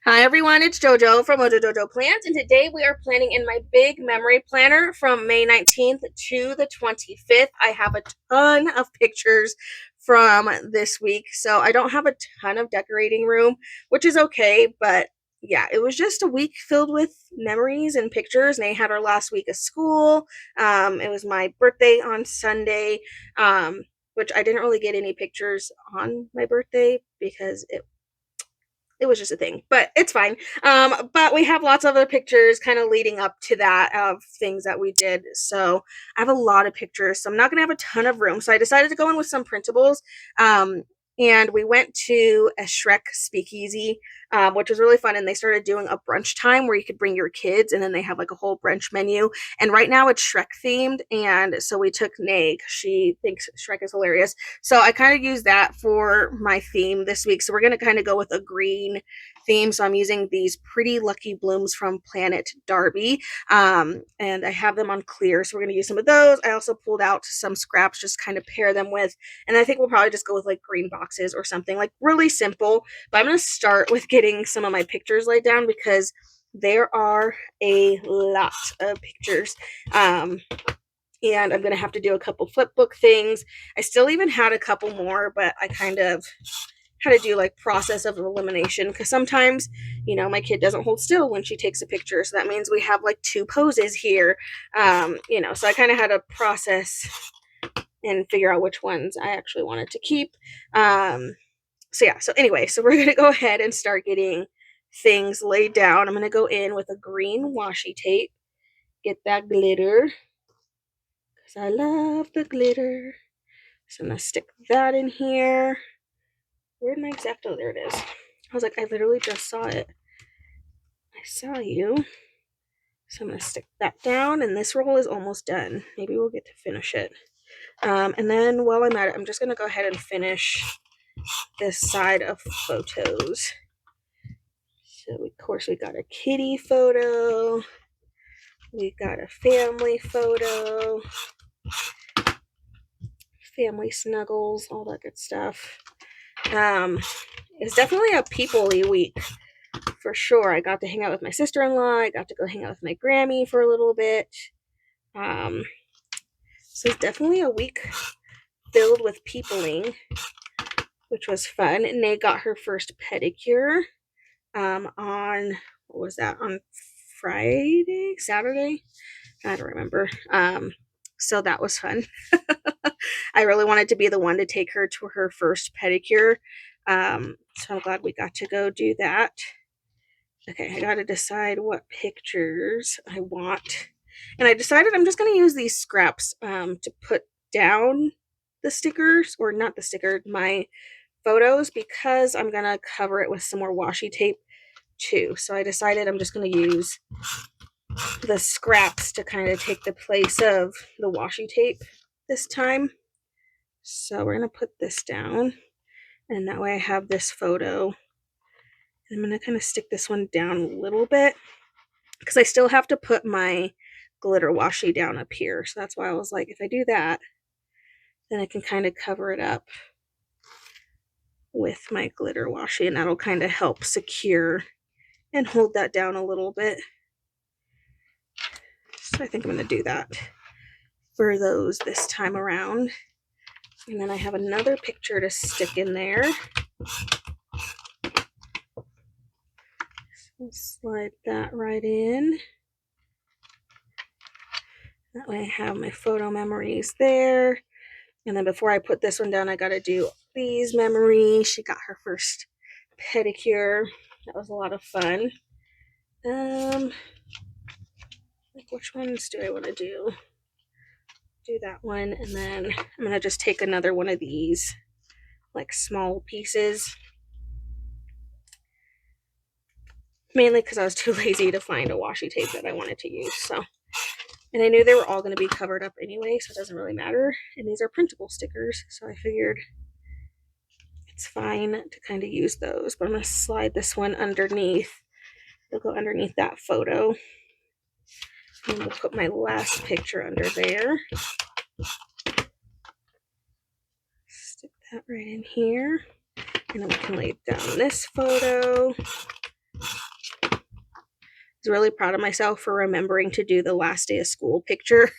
Hi everyone, it's JoJo from Mojo Jojo Plans, and today we are planning in my big memory planner from May 19th to the 25th. I have a ton of pictures from this week, so I don't have a ton of decorating room, which is okay, but yeah, it was just a week filled with memories and pictures. And I had our last week of school. It was my birthday on Sunday, which I didn't really get any pictures on my birthday because it was just a thing, but it's fine. But we have lots of other pictures kind of leading up to that of things that we did. So I have a lot of pictures. So I'm not going to have a ton of room. So I decided to go in with some printables. Um, and we went to a Shrek speakeasy, which was really fun. And they started doing a brunch time where you could bring your kids, and then they have like a whole brunch menu. And right now it's Shrek themed. And so we took Nay. She thinks Shrek is hilarious. So I kind of used that for my theme this week. So we're going to kind of go with a green theme. So I'm using these Pretty Lucky Blooms from Planet Darby. And I have them on clear. So we're going to use some of those. I also pulled out some scraps, just kind of pair them with. And I think we'll probably just go with like green boxes or something like really simple. But I'm going to start with getting some of my pictures laid down because there are a lot of pictures. And I'm going to have to do a couple flipbook things. I still even had a couple more, but I kind of had to do like process of elimination because sometimes, my kid doesn't hold still when she takes a picture. So that means we have like two poses here. So I kind of had to process and figure out which ones I actually wanted to keep. So anyway, so we're going to go ahead and start getting things laid down. I'm going to go in with a green washi tape, get that glitter because I love the glitter. So I'm going to stick that in here. Where'd my X-Acto? There it is. I was like, I literally just saw it. I saw you. So I'm going to stick that down, and this roll is almost done. Maybe we'll get to finish it. And then while I'm at it, I'm just going to go ahead and finish this side of photos. So, of course, we got a kitty photo. We got a family photo. Family snuggles, all that good stuff. It's definitely a people-y week for sure. I got to hang out with my sister-in-law. I got to go hang out with my Grammy for a little bit. So it's definitely a week filled with peopling, which was fun. Nay got her first pedicure on, what was that, on Friday? Saturday? I don't remember. So that was fun. I really wanted to be the one to take her to her first pedicure. So I'm glad we got to go do that. Okay, I got to decide what pictures I want. And I decided I'm just going to use these scraps to put down the stickers, or not the sticker, my photos, because I'm going to cover it with some more washi tape too. So I decided I'm just going to use the scraps to kind of take the place of the washi tape this time. So we're going to put this down, and that way I have this photo. I'm going to kind of stick this one down a little bit because I still have to put my glitter washi down up here. So that's why I was like, if I do that, then I can kind of cover it up with my glitter washi, and that'll kind of help secure and hold that down a little bit. So I think I'm going to do that for those this time around. And then I have another picture to stick in there. So slide that right in. That way I have my photo memories there. And then before I put this one down, I got to do Lee's memory. She got her first pedicure. That was a lot of fun. Like, which ones do I want to do? Do that one, and then I'm going to just take another one of these, like, small pieces. Mainly because I was too lazy to find a washi tape that I wanted to use, so. And I knew they were all going to be covered up anyway, so it doesn't really matter. And these are printable stickers, so I figured it's fine to kind of use those. But I'm going to slide this one underneath. It'll go underneath that photo. And we'll put my last picture under there. Stick that right in here. And then we can lay down this photo. I was really proud of myself for remembering to do the last day of school picture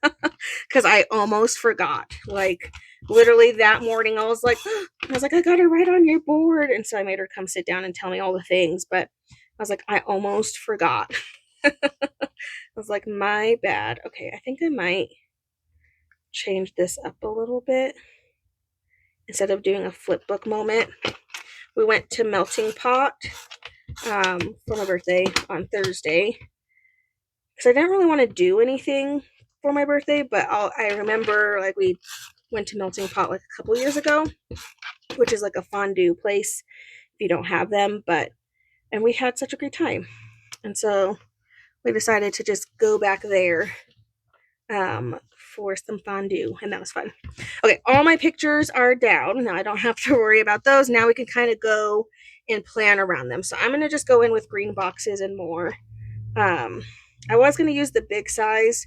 because I almost forgot. Like literally that morning, I was like, I got it right on your board, and so I made her come sit down and tell me all the things. But I was like, I almost forgot. I was like, my bad. Okay, I think I might change this up a little bit instead of doing a flip book moment. We went to Melting Pot for my birthday on Thursday because I didn't really want to do anything for my birthday, but I remember like we went to Melting Pot like a couple years ago, which is like a fondue place if you don't have them, and we had such a great time. And so we decided to just go back there for some fondue, and that was fun. Okay, all my pictures are down. Now I don't have to worry about those. Now we can kind of go and plan around them. So I'm going to just go in with green boxes and more. I was going to use the big size,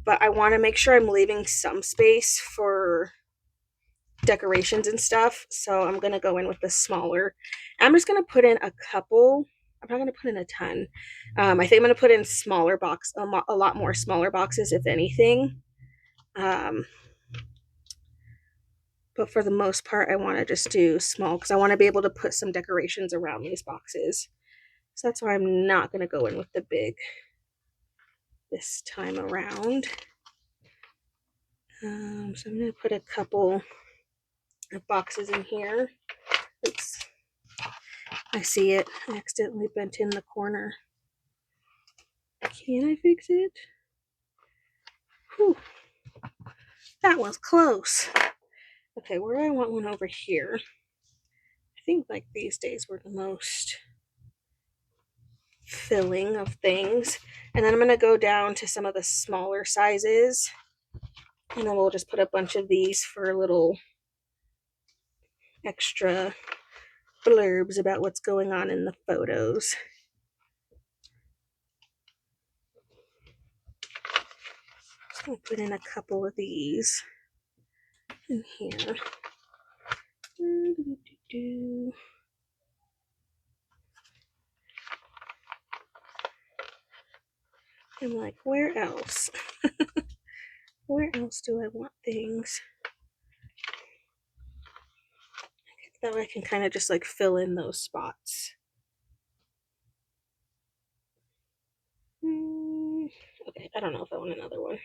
but I want to make sure I'm leaving some space for decorations and stuff. So I'm going to go in with the smaller. I'm just going to put in a couple. I'm not going to put in a ton. I think I'm going to put in smaller box, a lot more smaller boxes, if anything. But for the most part, I want to just do small because I want to be able to put some decorations around these boxes. So that's why I'm not going to go in with the big this time around. So I'm going to put a couple of boxes in here. Oops. I see it. I accidentally bent in the corner. Can I fix it? Whew. That was close. Okay, where do I want one over here? I think like these days were the most filling of things. And then I'm going to go down to some of the smaller sizes. And then we'll just put a bunch of these for little extra blurbs about what's going on in the photos. So I'll put in a couple of these in here. I'm like, where else? Where else do I want things? That way I can kind of just like fill in those spots. Okay, I don't know if I want another one.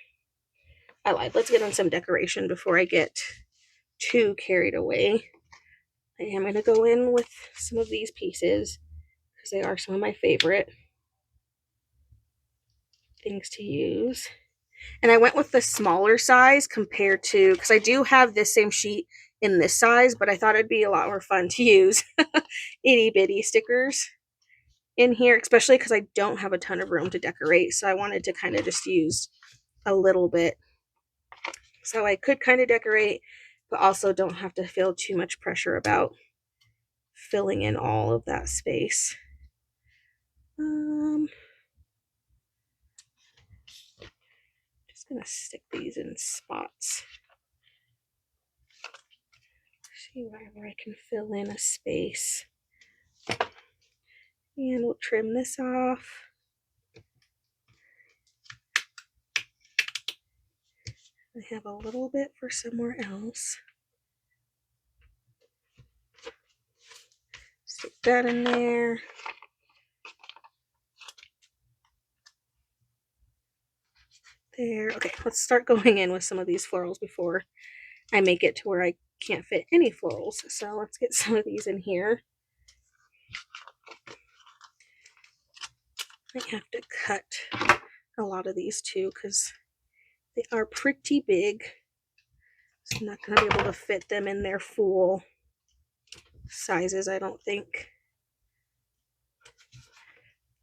I lied. Let's get on some decoration before I get too carried away. I am going to go in with some of these pieces because they are some of my favorite things to use. And I went with the smaller size compared to, because I do have this same sheet in this size, but I thought it'd be a lot more fun to use itty bitty stickers in here, especially because I don't have a ton of room to decorate. So I wanted to kind of just use a little bit so I could kind of decorate, but also don't have to feel too much pressure about filling in all of that space. Just gonna stick these in spots. See wherever I can fill in a space. And we'll trim this off. I have a little bit for somewhere else. Stick that in there. There. Okay, let's start going in with some of these florals before I make it to where I can't fit any florals. So let's get some of these in here. I have to cut a lot of these too because they are pretty big. So I'm not going to be able to fit them in their full sizes, I don't think.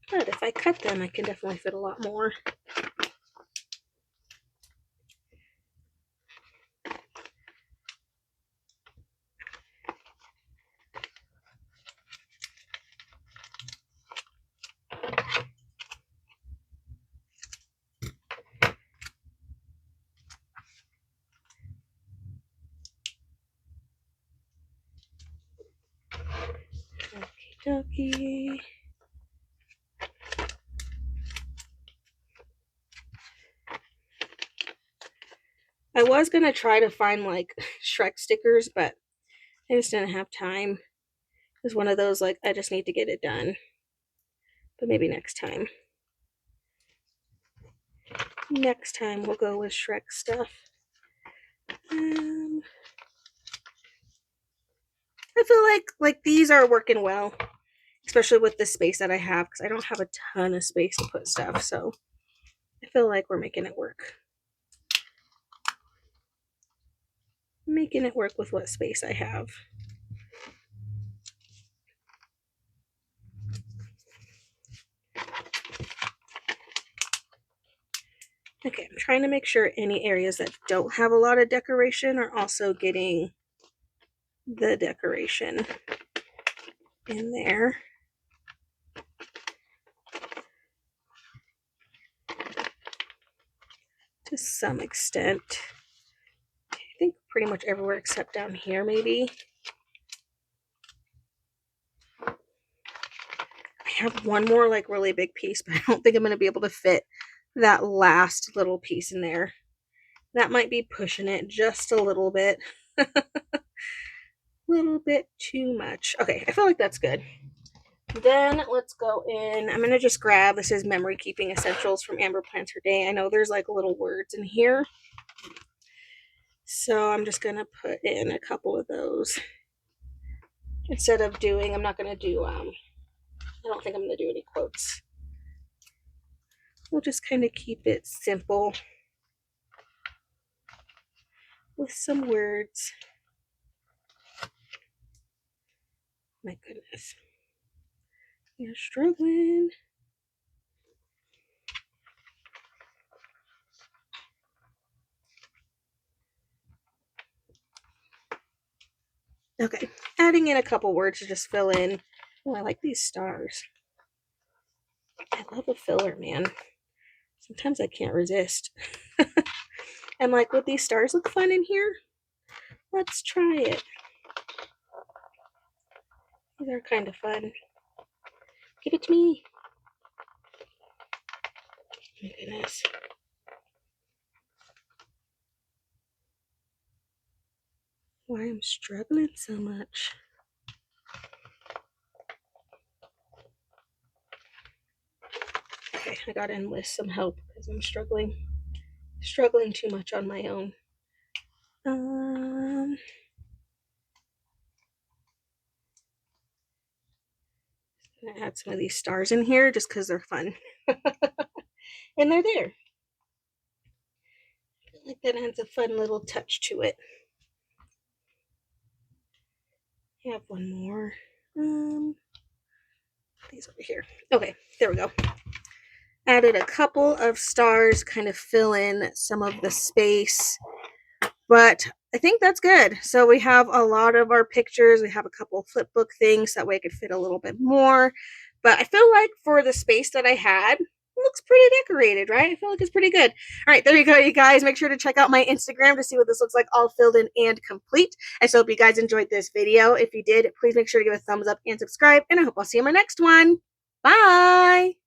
But if I cut them, I can definitely fit a lot more. Okie dokie. was going to try to find like Shrek stickers, but I just didn't have time. It was one of those like, I just need to get it done. But maybe next time. Next time we'll go with Shrek stuff. I feel like these are working well, especially with the space that I have, because I don't have a ton of space to put stuff, so I feel like we're making it work. Making it work with what space I have. Okay, I'm trying to make sure any areas that don't have a lot of decoration are also getting the decoration in there. To some extent. I think pretty much everywhere except down here, maybe. I have one more like really big piece, but I don't think I'm going to be able to fit that last little piece in there. That might be pushing it just a little bit. Little bit too much. Okay, I feel like that's good. Then let's go in. I'm going to just grab, this is Memory Keeping Essentials from Amber Plans Her Day. I know there's like little words in here. So I'm just going to put in a couple of those. Instead of doing, I'm not going to do, I don't think I'm going to do any quotes. We'll just kind of keep it simple with some words. My goodness. You're struggling. Okay, adding in a couple words to just fill in. Oh, I like these stars. I love a filler, man. Sometimes I can't resist. I'm like, would these stars look fun in here? Let's try it. These are kind of fun. Give it to me. Oh my goodness. Why I'm struggling so much. Okay, I gotta enlist some help because I'm struggling too much on my own. I'm gonna add some of these stars in here just because they're fun. And they're there. I feel like that adds a fun little touch to it. I have one more. These over here. Okay, there we go. Added a couple of stars, kind of fill in some of the space. But I think that's good. So we have a lot of our pictures. We have a couple flip book things. That way I could fit a little bit more. But I feel like for the space that I had, it looks pretty decorated, right? I feel like it's pretty good. All right, there you go, you guys. Make sure to check out my Instagram to see what this looks like all filled in and complete. I so hope you guys enjoyed this video. If you did, please make sure to give a thumbs up and subscribe. And I hope I'll see you in my next one. Bye!